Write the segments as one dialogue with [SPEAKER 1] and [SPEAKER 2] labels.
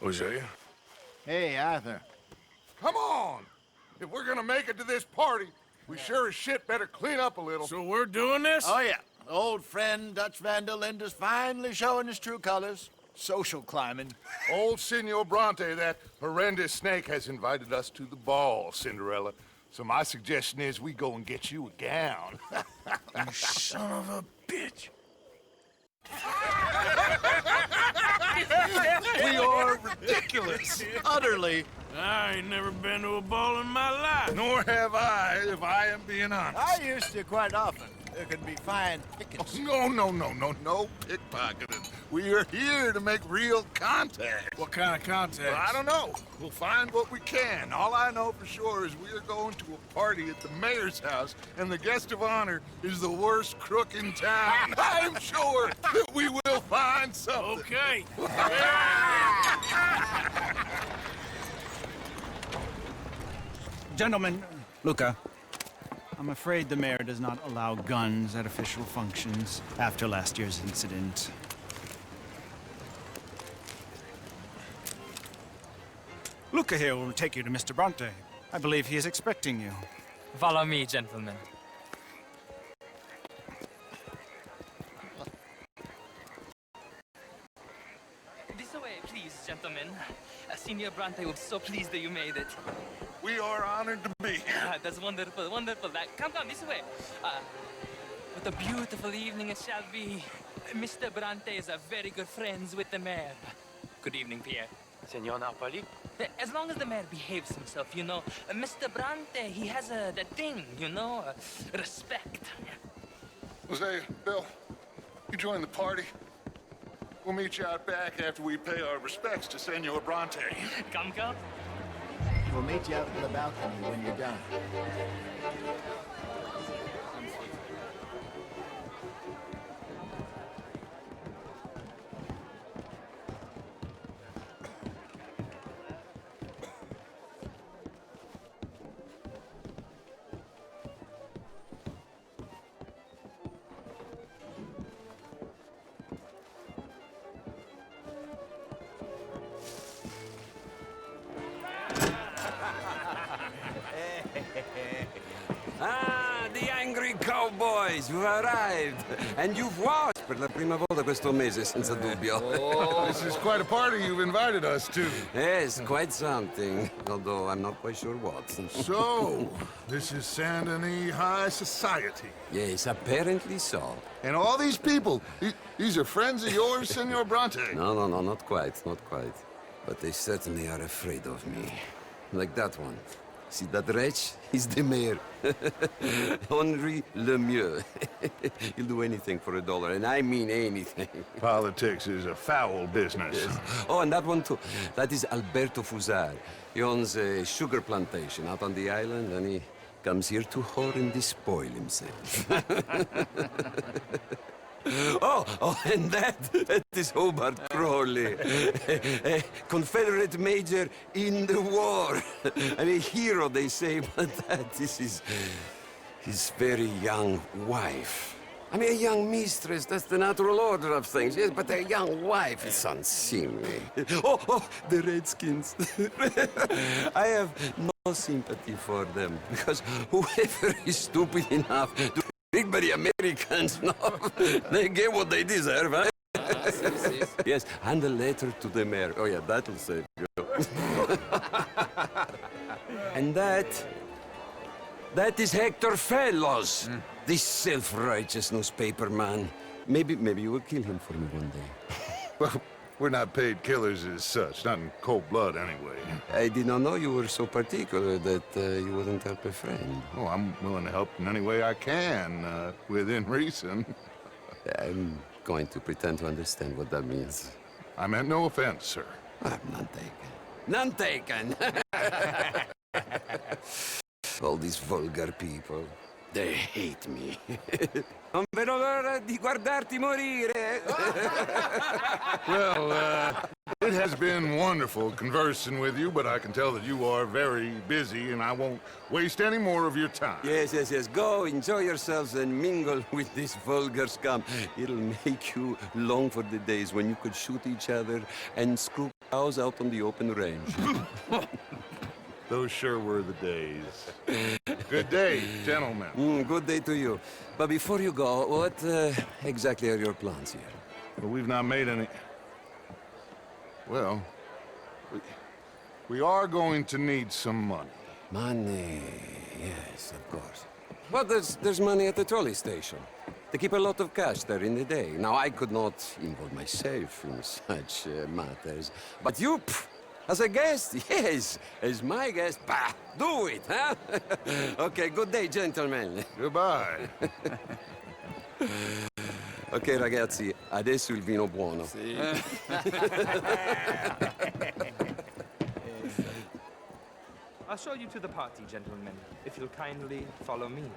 [SPEAKER 1] Jose?
[SPEAKER 2] Hey, Arthur.
[SPEAKER 3] Come on! If we're gonna make it to this party, we sure as shit better clean up a little.
[SPEAKER 1] So we're doing this?
[SPEAKER 2] Oh, yeah. Old friend Dutch Van der Linde's finally showing his true colors. Social climbing.
[SPEAKER 3] Old Senor Bronte, that horrendous snake, has invited us to the ball, Cinderella. So my suggestion is we go and get you a gown.
[SPEAKER 1] You son of a bitch.
[SPEAKER 2] We are ridiculous. Utterly.
[SPEAKER 1] I ain't never been to a ball in my life.
[SPEAKER 3] Nor have I, if I am being honest.
[SPEAKER 2] I used to quite often. There could be fine pickets.
[SPEAKER 3] No pickpocketing. We are here to make real contact.
[SPEAKER 1] What kind of contact?
[SPEAKER 3] Well, I don't know. We'll find what we can. All I know for sure is we are going to a party at the mayor's house, and the guest of honor is the worst crook in town. I'm sure that we will find something.
[SPEAKER 1] Okay.
[SPEAKER 4] Gentlemen, Luca, I'm afraid the mayor does not allow guns at official functions after last year's incident. Luca here will take you to Mr. Bronte. I believe he is expecting you.
[SPEAKER 5] Follow me, gentlemen. This way, please, gentlemen. Senior Bronte was so pleased that you made it.
[SPEAKER 3] We are honored to be here.
[SPEAKER 5] That's wonderful, wonderful. Come this way. What a beautiful evening it shall be. Mr. Bronte is a very good friends with the mayor. Good evening, Pierre.
[SPEAKER 6] Senor Napoli?
[SPEAKER 5] As long as the mayor behaves himself, you know. Mr. Bronte, he has that thing, you know, respect.
[SPEAKER 3] Jose, Bill, you join the party. We'll meet you out back after we pay our respects to Senor Bronte.
[SPEAKER 5] Come.
[SPEAKER 2] We'll meet you out on the balcony when you're done.
[SPEAKER 6] Ah, the angry cowboys, you've arrived. And you've watched per la prima volta questo mese, senza dubbio.
[SPEAKER 3] This is quite a party you've invited us to.
[SPEAKER 6] Yes, quite something. Although I'm not quite sure what.
[SPEAKER 3] So, this is Saint Denis High Society.
[SPEAKER 6] Yes, apparently so.
[SPEAKER 3] And all these people, these are friends of yours, Senor Bronte?
[SPEAKER 6] No, not quite, not quite. But they certainly are afraid of me. Like that one. See that wretch? He's the mayor. Henri Lemieux. He'll do anything for $1, and I mean anything.
[SPEAKER 3] Politics is a foul business.
[SPEAKER 6] Yes. Oh, and that one too. That is Alberto Fusar. He owns a sugar plantation out on the island, and he comes here to whore and despoil himself. Oh, and that is Hobart Crawley, a Confederate major in the war. I mean, a hero, they say, but that is his very young wife. I mean, a young mistress, that's the natural order of things, yes, but a young wife is unseemly. Oh, the Redskins. I have no sympathy for them, because whoever is stupid enough to everybody Americans, no, they get what they deserve, huh? Yes, and a letter to the mayor. Oh, yeah, that'll save you. And that is Hector Fellows, this self-righteous newspaper man. Maybe you will kill him for me one day.
[SPEAKER 3] Well, we're not paid killers as such, not in cold blood anyway.
[SPEAKER 6] I did not know you were so particular that you wouldn't help a friend.
[SPEAKER 3] Oh, I'm willing to help in any way I can, within reason.
[SPEAKER 6] I'm going to pretend to understand what that means.
[SPEAKER 3] I meant no offense, sir.
[SPEAKER 6] I'm none taken. None taken! All these vulgar people. They hate me. Non vedo l'ora di guardarti morire.
[SPEAKER 3] Well, it has been wonderful conversing with you, but I can tell that you are very busy, and I won't waste any more of your time.
[SPEAKER 6] Yes, yes, yes. Go, enjoy yourselves, and mingle with this vulgar scum. It'll make you long for the days when you could shoot each other and screw cows out on the open range.
[SPEAKER 3] Those sure were the days. Good day, gentlemen.
[SPEAKER 6] Good day to you. But before you go, what exactly are your plans here?
[SPEAKER 3] Well, we've not made any... Well, we are going to need some money.
[SPEAKER 6] Money, yes, of course. But there's money at the trolley station. They keep a lot of cash there in the day. Now, I could not involve myself in such matters. But you, as a guest, yes, as my guest, bah, do it, huh? Okay, good day, gentlemen.
[SPEAKER 3] Goodbye.
[SPEAKER 6] Ok, ragazzi, adesso il vino buono.
[SPEAKER 7] Sì.
[SPEAKER 5] I'll show you to the party, gentlemen, if you'll kindly follow me.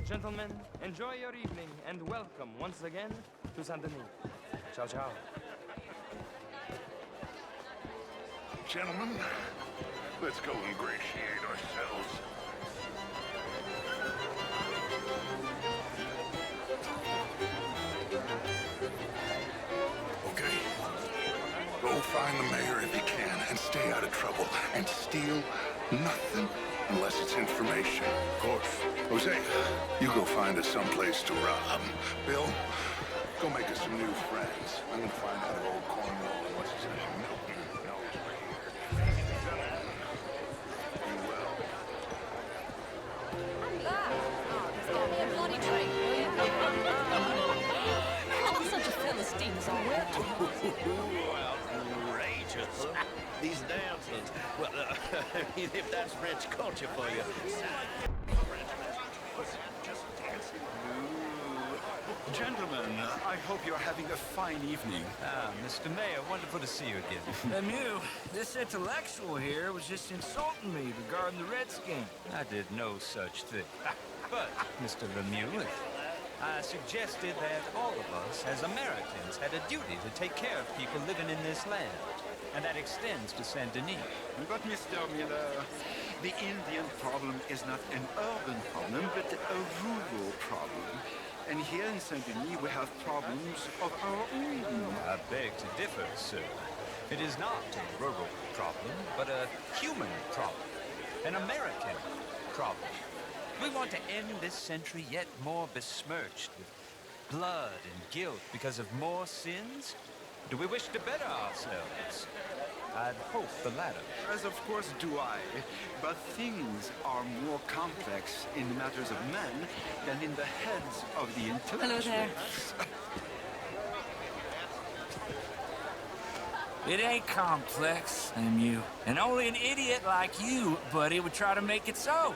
[SPEAKER 5] Gentlemen, enjoy your evening and welcome once again to Saint-Denis. Ciao, ciao.
[SPEAKER 3] Gentlemen, let's go ingratiate ourselves. Okay. Go find the mayor if you can and stay out of trouble and steal nothing unless it's information. Of course. Jose, you go find us someplace to rob. Bill, go make us some new friends. I'm gonna find out if old Cornwall and what's his name, Milton, knows we're here. You will.
[SPEAKER 8] Give me a bloody drink, will you? Not such a Philistine as I wear.
[SPEAKER 7] Outrageous. These dancers. Well, I mean, if that's French culture for you.
[SPEAKER 9] Gentlemen, I hope you're having a fine evening.
[SPEAKER 4] Mr. Mayor, wonderful to see you again.
[SPEAKER 1] Lemieux, this intellectual here was just insulting me regarding the Redskins.
[SPEAKER 4] I did no such thing. But, Mr. Lemieux, I suggested that all of us, as Americans, had a duty to take care of people living in this land. And that extends to Saint-Denis.
[SPEAKER 9] But Mr. Miller, the Indian problem is not an urban problem, but a rural problem. And here in Saint-Denis, we have problems of our own.
[SPEAKER 4] I beg to differ, sir. It is not a rural problem, but a human problem. An American problem. We want to end this century yet more besmirched with blood and guilt because of more sins? Do we wish to better ourselves? I'd hope the latter.
[SPEAKER 9] As of course do I, but things are more complex in the matters of men than in the heads of the intellectuals.
[SPEAKER 8] Hello there.
[SPEAKER 1] It ain't complex, Lemieux. And only an idiot like you, buddy, would try to make it so.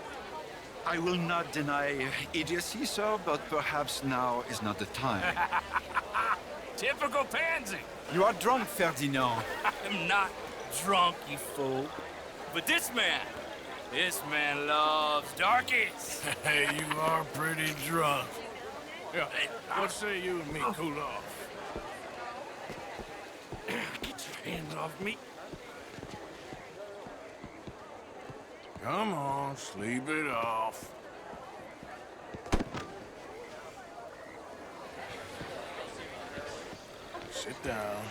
[SPEAKER 9] I will not deny idiocy, sir, but perhaps now is not the time.
[SPEAKER 1] Typical pansy.
[SPEAKER 9] You are drunk, Ferdinand.
[SPEAKER 1] I'm not drunk, you fool. But this man loves darkies.
[SPEAKER 10] Hey, you are pretty drunk. Yeah, what say you and me cool off?
[SPEAKER 1] Get your hands off me.
[SPEAKER 10] Come on, sleep it off. Sit down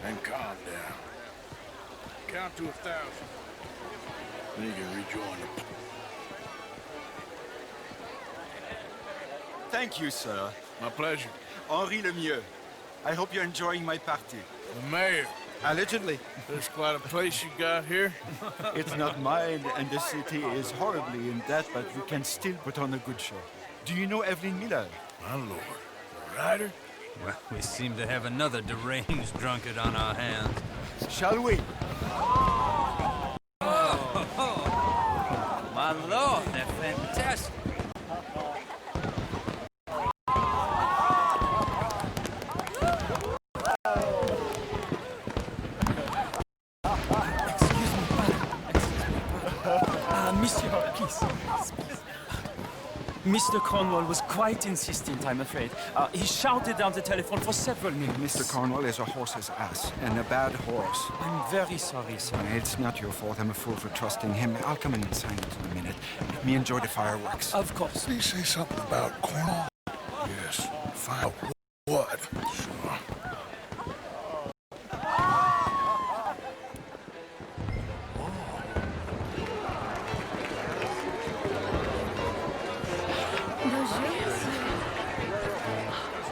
[SPEAKER 10] and calm down. Count to 1,000. Then you can rejoin the...
[SPEAKER 9] Thank you, sir.
[SPEAKER 10] My pleasure.
[SPEAKER 9] Henri Lemieux. I hope you're enjoying my party.
[SPEAKER 10] The mayor.
[SPEAKER 9] Allegedly.
[SPEAKER 10] There's quite a place you got here.
[SPEAKER 9] It's not mine, and the city is horribly in debt, but we can still put on a good show. Do you know Evelyn Miller?
[SPEAKER 10] My lord. The writer?
[SPEAKER 4] Well, we seem to have another deranged drunkard on our hands.
[SPEAKER 9] Shall we?
[SPEAKER 1] My lord, they're fantastic.
[SPEAKER 5] Mr. Cornwall was quite insistent, I'm afraid. He shouted down the telephone for several minutes.
[SPEAKER 11] Mr. Cornwall is a horse's ass, and a bad horse.
[SPEAKER 5] I'm very sorry, sir.
[SPEAKER 11] It's not your fault. I'm a fool for trusting him. I'll come in and sign it in a minute. Let me enjoy the fireworks.
[SPEAKER 5] Of course.
[SPEAKER 10] Did he say something about Cornwall? Yes. Fine. What? Sure.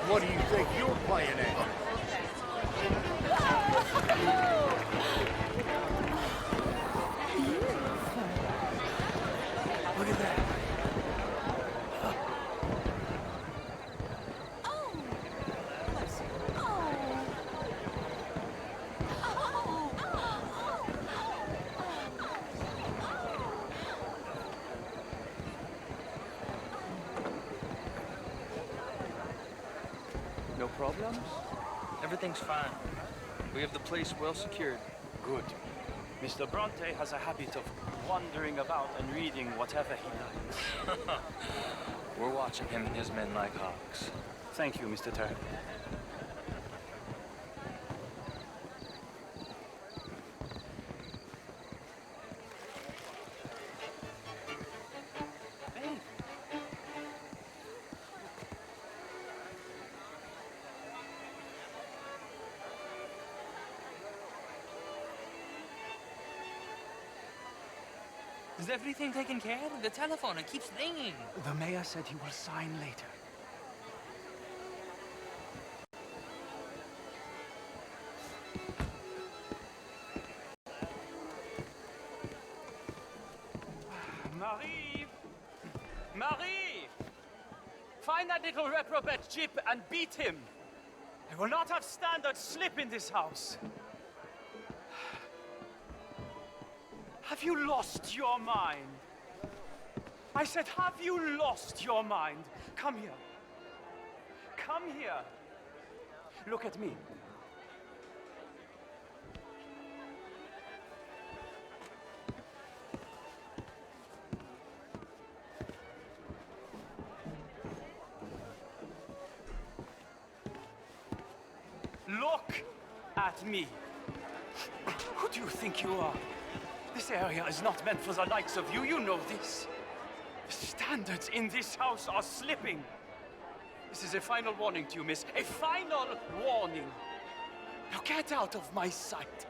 [SPEAKER 2] What do you think you're playing at?
[SPEAKER 5] Look at that.
[SPEAKER 12] No problems? Everything's fine. We have the place well secured.
[SPEAKER 13] Good. Mr. Bronte has a habit of wandering about and reading whatever he likes.
[SPEAKER 12] We're watching him and his men like hawks.
[SPEAKER 13] Thank you, Mr. Turner.
[SPEAKER 5] Is everything taken care of? The telephone, it keeps ringing.
[SPEAKER 13] The mayor said he will sign later. Marie! Marie! Find that little reprobate Jip and beat him. I will not have standard slip in this house. Have you lost your mind? I said, have you lost your mind? Come here. Come here. Look at me. Look at me. Who do you think you are? This area is not meant for the likes of you. You know this. The standards in this house are slipping. This is a final warning to you, miss. A final warning. Now get out of my sight.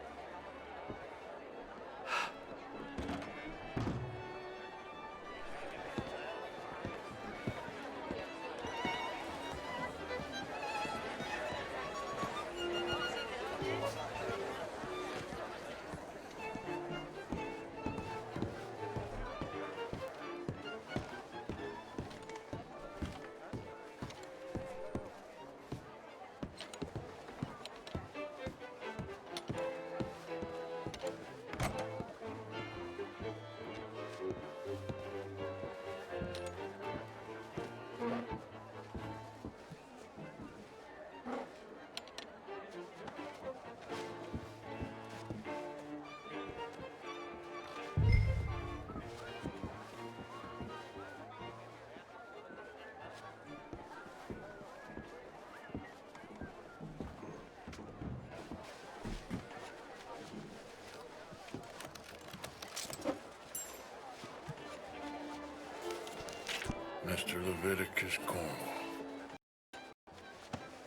[SPEAKER 10] Mr. Leviticus Cornwall.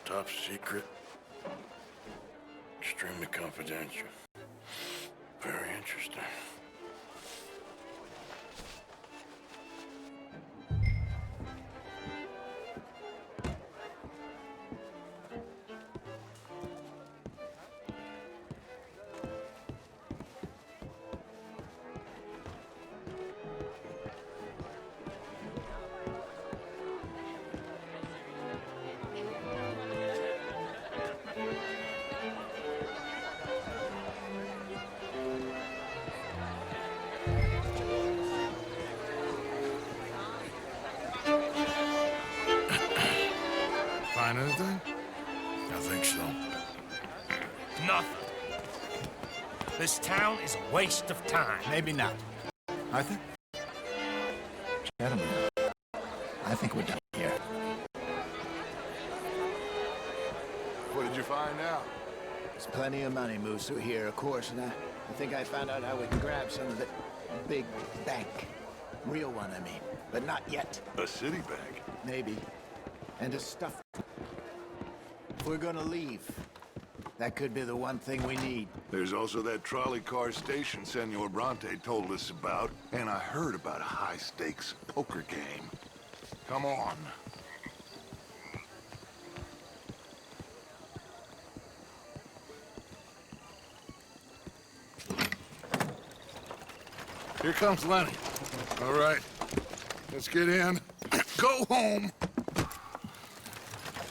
[SPEAKER 10] Top secret. Extremely confidential. Very interesting.
[SPEAKER 3] Find anything?
[SPEAKER 10] I think so.
[SPEAKER 1] Nothing. This town is a waste of time.
[SPEAKER 2] Maybe not. Arthur?
[SPEAKER 11] Gentlemen,
[SPEAKER 2] I think we're done here.
[SPEAKER 3] What did you find out?
[SPEAKER 2] There's plenty of money moves through here, of course, and I think I found out how we can grab some of it. Big bank. Real one, I mean. But not yet.
[SPEAKER 3] A city bank?
[SPEAKER 2] Maybe. And a stuff. If we're gonna leave, that could be the one thing we need.
[SPEAKER 3] There's also that trolley car station Senor Bronte told us about, and I heard about a high-stakes poker game. Come on. Here comes Lenny. All right, let's get in. Go home.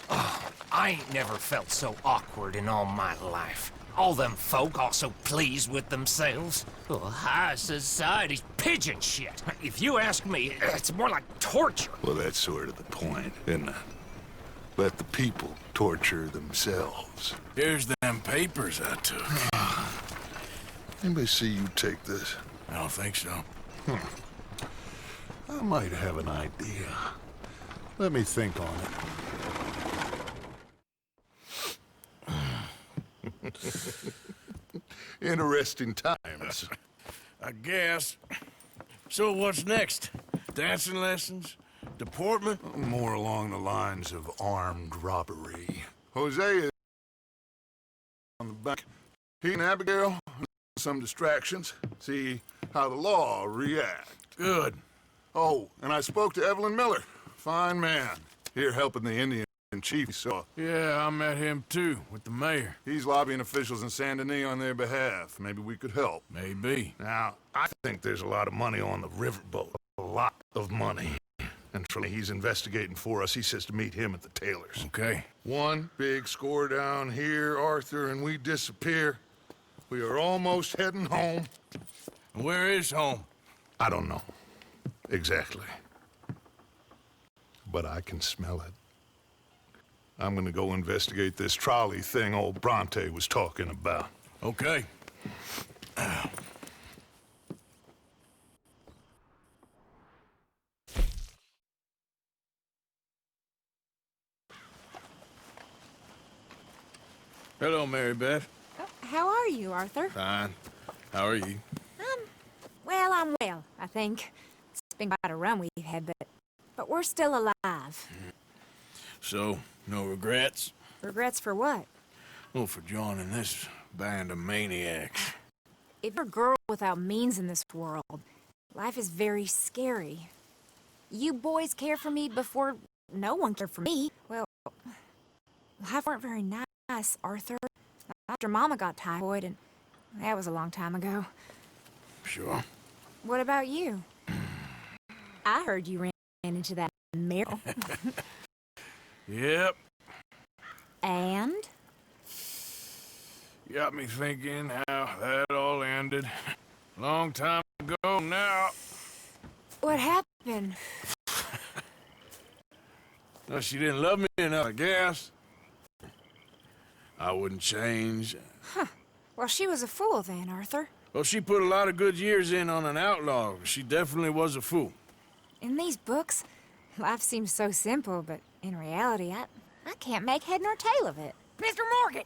[SPEAKER 14] Oh, I ain't never felt so awkward in all my life. All them folk all so pleased with themselves. Oh, high society's pigeon shit. If you ask me, it's more like torture.
[SPEAKER 3] Well, that's sort of the point, isn't it? Let the people torture themselves.
[SPEAKER 10] Here's them papers I took.
[SPEAKER 3] Anybody see you take this?
[SPEAKER 10] I don't think so.
[SPEAKER 3] I might have an idea. Let me think on it. Interesting times.
[SPEAKER 10] I guess. So what's next? Dancing lessons? Deportment?
[SPEAKER 3] More along the lines of armed robbery. Jose is on the back. He and Abigail, some distractions. See how the law reacts.
[SPEAKER 10] Good.
[SPEAKER 3] Oh, and I spoke to Evelyn Miller. Fine man. Here helping the Indian chief, so...
[SPEAKER 10] Yeah, I met him too, with the mayor.
[SPEAKER 3] He's lobbying officials in Saint Denis on their behalf. Maybe we could help.
[SPEAKER 10] Maybe.
[SPEAKER 3] Now, I think there's a lot of money on the riverboat. A lot of money. And he's investigating for us. He says to meet him at the Taylor's.
[SPEAKER 10] Okay.
[SPEAKER 3] One big score down here, Arthur, and we disappear. We are almost heading home.
[SPEAKER 10] Where is home?
[SPEAKER 3] I don't know. Exactly. But I can smell it. I'm gonna go investigate this trolley thing old Bronte was talking about.
[SPEAKER 10] Okay. Hello, Mary Beth.
[SPEAKER 15] Oh, how are you, Arthur?
[SPEAKER 10] Fine. How are you?
[SPEAKER 15] Well, I'm well, I think. It's been quite a run we've had, but we're still alive.
[SPEAKER 10] So, no regrets?
[SPEAKER 15] Regrets for what?
[SPEAKER 10] Well, for joining this band of maniacs.
[SPEAKER 15] If you're a girl without means in this world, life is very scary. You boys cared for me before no one cared for me. Well, life weren't very nice, Arthur. After Mama got typhoid, and that was a long time ago.
[SPEAKER 10] Sure.
[SPEAKER 15] What about you? I heard you ran into that Meryl.
[SPEAKER 10] Yep.
[SPEAKER 15] And?
[SPEAKER 10] Got me thinking how that all ended. Long time ago now.
[SPEAKER 15] What happened?
[SPEAKER 10] Well, she didn't love me enough, I guess. I wouldn't change.
[SPEAKER 15] Huh. Well, she was a fool then, Arthur.
[SPEAKER 10] Well, she put a lot of good years in on an outlaw. She definitely was a fool.
[SPEAKER 15] In these books, life seems so simple, but in reality, I can't make head nor tail of it.
[SPEAKER 8] Mr. Morgan!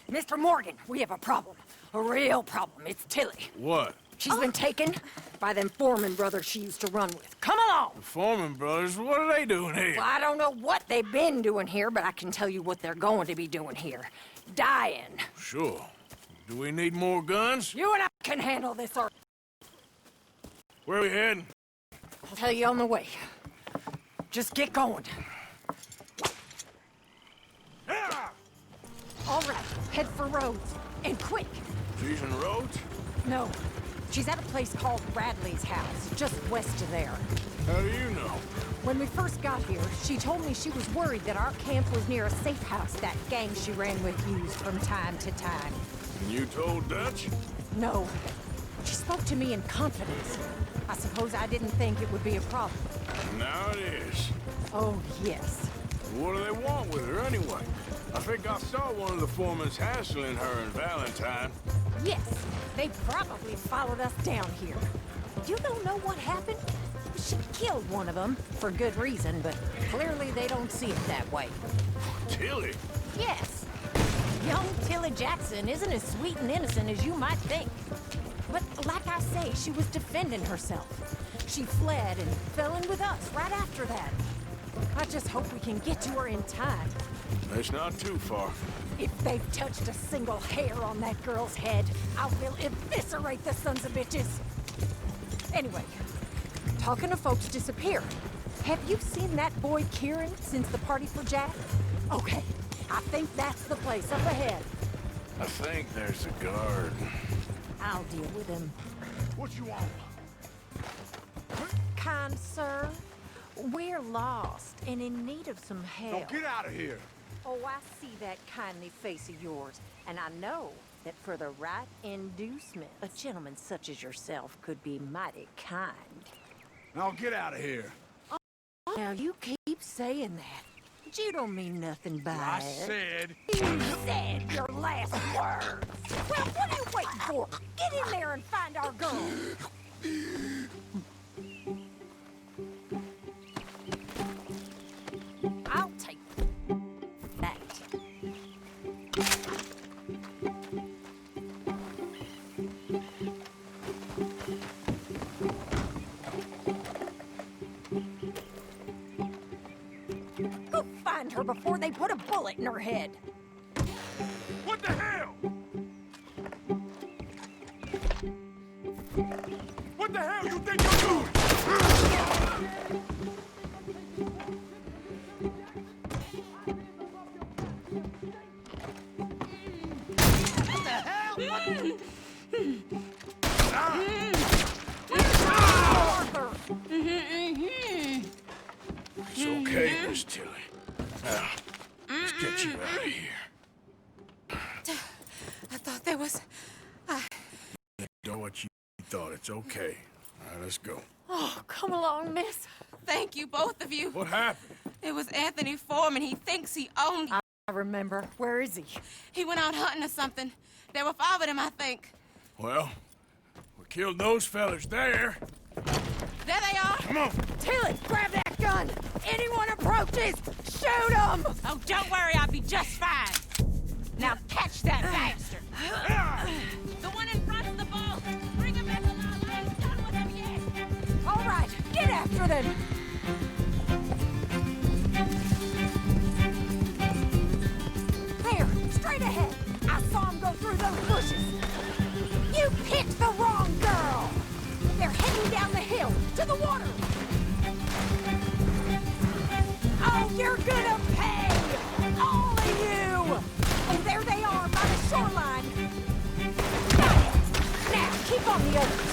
[SPEAKER 8] Mr. Morgan, we have a problem. A real problem. It's Tilly.
[SPEAKER 10] What?
[SPEAKER 8] She's been taken by them Foreman brothers she used to run with. Come along!
[SPEAKER 10] The Foreman brothers? What are they doing here?
[SPEAKER 8] Well, I don't know what they've been doing here, but I can tell you what they're going to be doing here. Dying.
[SPEAKER 10] Sure. Do we need more guns?
[SPEAKER 8] You and I can handle this, sir.
[SPEAKER 10] Where are we heading?
[SPEAKER 8] I'll tell you on the way. Just get going. All right, head for Rhodes. And quick.
[SPEAKER 10] She's in Rhodes?
[SPEAKER 8] No. She's at a place called Radley's house, just west of there.
[SPEAKER 10] How do you know?
[SPEAKER 8] When we first got here, she told me she was worried that our camp was near a safe house that gang she ran with used from time to time.
[SPEAKER 10] And you told Dutch?
[SPEAKER 8] No. She spoke to me in confidence. I suppose I didn't think it would be a problem.
[SPEAKER 10] Now it is.
[SPEAKER 8] Oh, yes.
[SPEAKER 10] What do they want with her anyway? I think I saw one of the foremans hassling her and Valentine.
[SPEAKER 8] Yes, they probably followed us down here. You don't know what happened? she killed one of them, for good reason, but clearly they don't see it that way.
[SPEAKER 10] Tilly?
[SPEAKER 8] Yes. Young Tilly Jackson isn't as sweet and innocent as you might think. But like I say, she was defending herself. She fled and fell in with us right after that. I just hope we can get to her in time.
[SPEAKER 10] That's not too far.
[SPEAKER 8] If they've touched a single hair on that girl's head, I will eviscerate the sons of bitches. Anyway, talking to folks disappeared. Have you seen that boy Kieran since the party for Jack? Okay, I think that's the place up ahead.
[SPEAKER 10] I think there's a guard.
[SPEAKER 8] I'll deal with him.
[SPEAKER 10] What you want?
[SPEAKER 8] Kind sir, we're lost and in need of some help.
[SPEAKER 10] Now get out of here.
[SPEAKER 8] Oh, I see that kindly face of yours, and I know that for the right inducement, a gentleman such as yourself could be mighty kind.
[SPEAKER 10] Now get out of here.
[SPEAKER 8] Now you keep saying that, but you don't mean nothing by
[SPEAKER 10] I
[SPEAKER 8] it.
[SPEAKER 10] said...
[SPEAKER 8] You said your last words. Well, what are you waiting for? Get in there and find our girl. I'll take that. Go find her before they put a bullet in her head.
[SPEAKER 10] What the hell? What the hell you think you're doing?
[SPEAKER 7] What the hell?
[SPEAKER 8] Arthur!
[SPEAKER 10] It's okay, Miss Tilly. Now, let's get you out of here.
[SPEAKER 15] I thought there was...
[SPEAKER 10] Don't what you thought. It's okay. All right, let's go.
[SPEAKER 15] Oh, come along, miss. Thank you, both of you.
[SPEAKER 10] What happened?
[SPEAKER 15] It was Anthony Foreman. He thinks he owned...
[SPEAKER 8] I remember. Where is he?
[SPEAKER 15] He went out hunting or something. There were 5 of them, I think.
[SPEAKER 10] Well, we killed those fellas there.
[SPEAKER 15] There they are.
[SPEAKER 10] Come on.
[SPEAKER 8] Tilly, grab that gun! Anyone approaches, shoot them!
[SPEAKER 15] Oh, don't worry, I'll be just fine.
[SPEAKER 8] Now catch that bastard!
[SPEAKER 15] The one in front of the boat. Bring him in alive. I ain't done with him yet.
[SPEAKER 8] All right, get after them! There, straight ahead. I saw him go through those bushes. You picked the wrong girl! They're heading down the hill, to the water! Oh, you're gonna pay! All of you! Oh, there they are, by the shoreline. Got it! Now, keep on the others.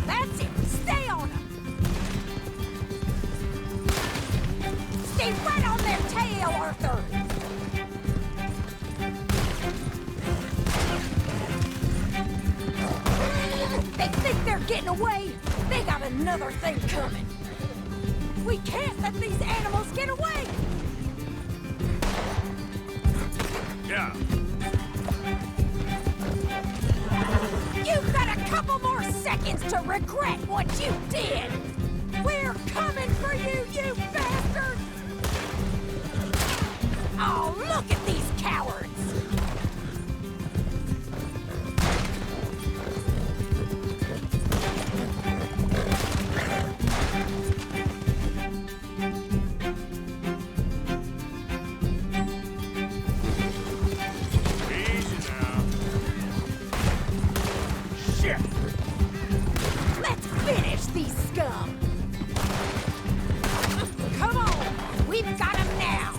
[SPEAKER 8] That's it! Stay on them! Stay right on their tail, Arthur! They think they're getting away! They got another thing coming! We can't let these animals get away!
[SPEAKER 10] Yeah.
[SPEAKER 8] You've got a couple more seconds to regret what you did! We're coming for you, you bastards! Oh, look at these cowards!
[SPEAKER 10] Easy now. Shit!
[SPEAKER 8] Let's finish these scum! Come on! We've got them now!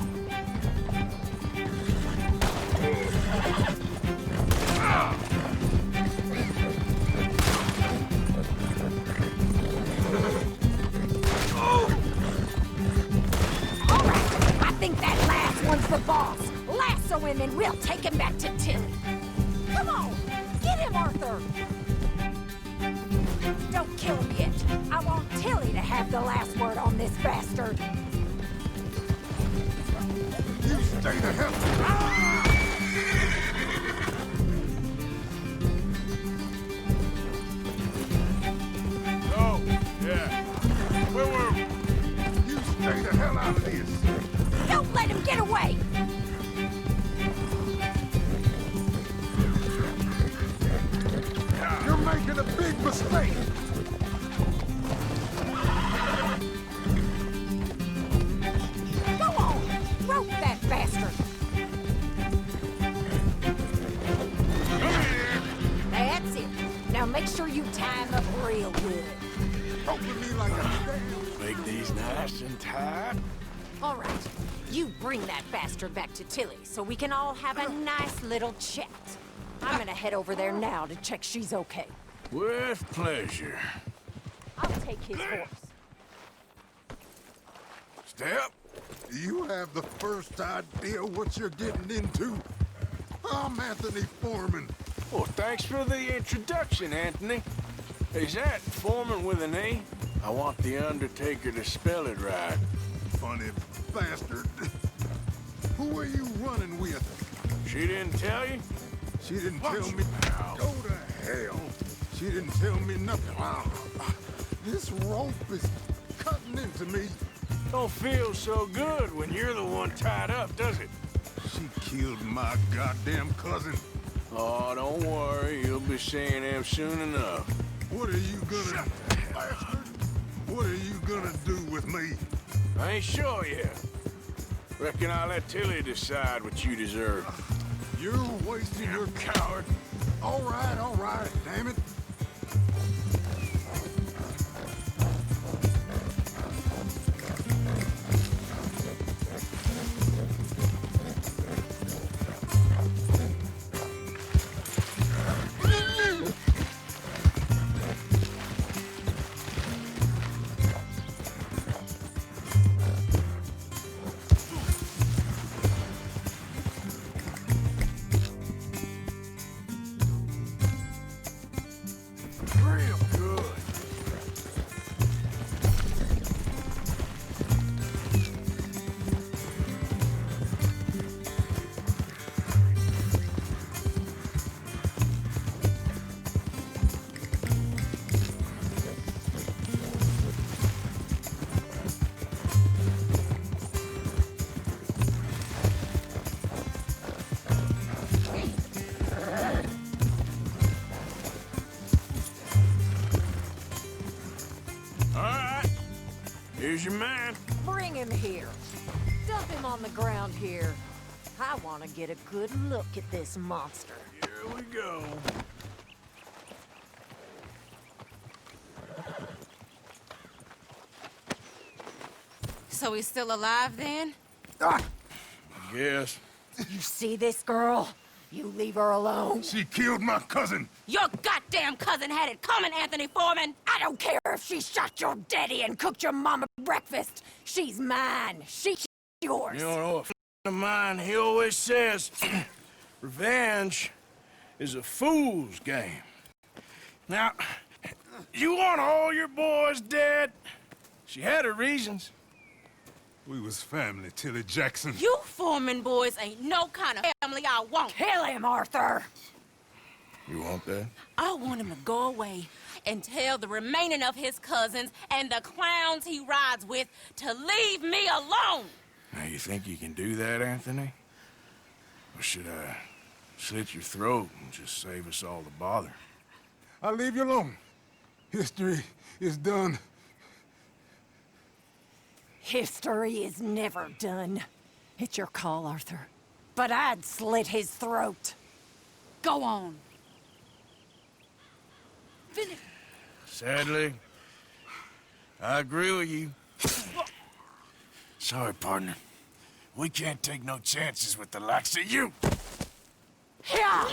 [SPEAKER 8] All right, I think that last one's the boss. Last lasso him and we'll take him back to Tilly. Come on, get him, Arthur. Don't kill him yet. I want Tilly to have the last word on this bastard.
[SPEAKER 3] You stay the hell... Ah!
[SPEAKER 10] Oh, yeah. Where were we?
[SPEAKER 3] You stay the hell out of this.
[SPEAKER 8] Don't let him get away.
[SPEAKER 3] You're making a big mistake.
[SPEAKER 8] Go on, rope that bastard. That's it. Now make sure you tie him up real good.
[SPEAKER 3] Roping me like a...
[SPEAKER 10] Make these nice and tight.
[SPEAKER 8] All right, you bring that bastard back to Tilly so we can all have a nice little chat. I'm gonna head over there now to check she's okay.
[SPEAKER 10] With pleasure.
[SPEAKER 8] I'll take his horse.
[SPEAKER 3] Step, do you have the first idea what you're getting into? I'm Anthony Foreman.
[SPEAKER 10] Well, thanks for the introduction, Anthony. Is that Foreman with an E? I want the Undertaker to spell it right.
[SPEAKER 3] Funny bastard. Who are you running with?
[SPEAKER 10] She didn't tell you?
[SPEAKER 3] She didn't tell me. Go to hell. She didn't tell me nothing. This rope is cutting into me.
[SPEAKER 10] Don't feel so good when you're the one tied up, does it?
[SPEAKER 3] She killed my goddamn cousin.
[SPEAKER 10] Oh, don't worry. You'll be seeing him soon enough.
[SPEAKER 3] What are you gonna... Bastard. What are you gonna do with me?
[SPEAKER 10] I ain't sure yet. Reckon I'll let Tilly decide what you deserve.
[SPEAKER 3] You're wasting your coward. All right, damn it.
[SPEAKER 10] Real good. Here's your man.
[SPEAKER 8] Bring him here. Dump him on the ground here. I want to get a good look at this monster.
[SPEAKER 10] Here we go.
[SPEAKER 15] So he's still alive then?
[SPEAKER 3] Ah,
[SPEAKER 10] I guess.
[SPEAKER 8] You see this girl? You leave her alone.
[SPEAKER 3] she killed my cousin.
[SPEAKER 15] Your goddamn cousin had it coming, Anthony Foreman!
[SPEAKER 8] I don't care if she shot your daddy and cooked your mama breakfast. She's mine. She's yours.
[SPEAKER 10] You know, a friend of mine, he always says, revenge is a fool's game. Now, you want all your boys dead? She had her reasons.
[SPEAKER 3] We was family, Tilly Jackson.
[SPEAKER 15] You Foreman boys ain't no kind of family I want.
[SPEAKER 8] Kill him, Arthur.
[SPEAKER 10] You want that?
[SPEAKER 15] I want him to go away and tell the remaining of his cousins and the clowns he rides with to leave me alone.
[SPEAKER 10] Now, you think you can do that, Anthony? Or should I slit your throat and just save us all the bother?
[SPEAKER 3] I'll leave you alone. History is done.
[SPEAKER 8] History is never done. It's your call, Arthur. But I'd slit his throat.
[SPEAKER 15] Go on.
[SPEAKER 8] Finish.
[SPEAKER 10] Sadly, I agree with you. Sorry, partner. We can't take no chances with the likes of you.
[SPEAKER 8] Yeah!